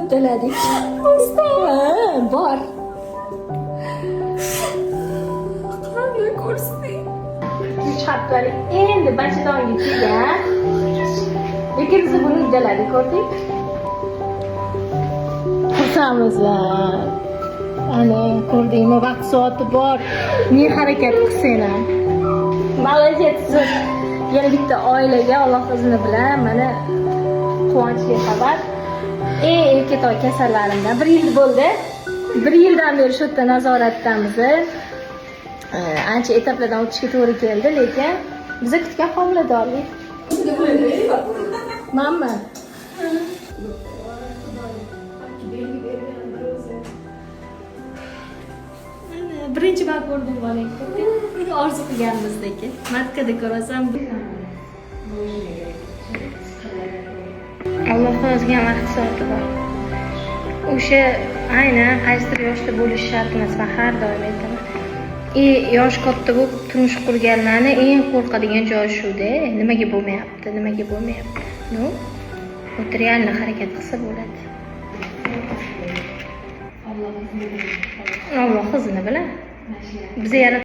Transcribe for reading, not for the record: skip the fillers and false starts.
uddaladik. Bor. Qanday ko'rsating? 3 haftalik endi bachadonga kelgan. Lekin biz buni uddaladik, ko'rding? Xursandmiz. Ana, ko'rdingmi, vaqt soati bor. Ne harakat qilsanglar. Молодец. Yana bitta oilaga Alloh izni bilan mana quvonchli xabar. Erkatoy kasallarimdan 1 yil bo'ldi. 1 yildan beri shu yerda nazoratdamiz. Ancha etaplardan o'tishga to'g'ri keldi, lekin biz kutgan homiladorlik. Mamma. Birinchi bor ko'rdim bolani. Orzu qilganimizdek. Matkada ko'rasam. Allohning o'ziga vaqt soati bor. O'sha aynan qaysidir yoshda bo'lish shart emas, men har doim aytaman. Yosh katta bo'lib turmush qurganlarni eng qo'rqadigan joyi shuda. Nimaga bo'lmayapti? No. O'tir realni harakat qilsa bo'ladi. Alloh izni bilan. Biz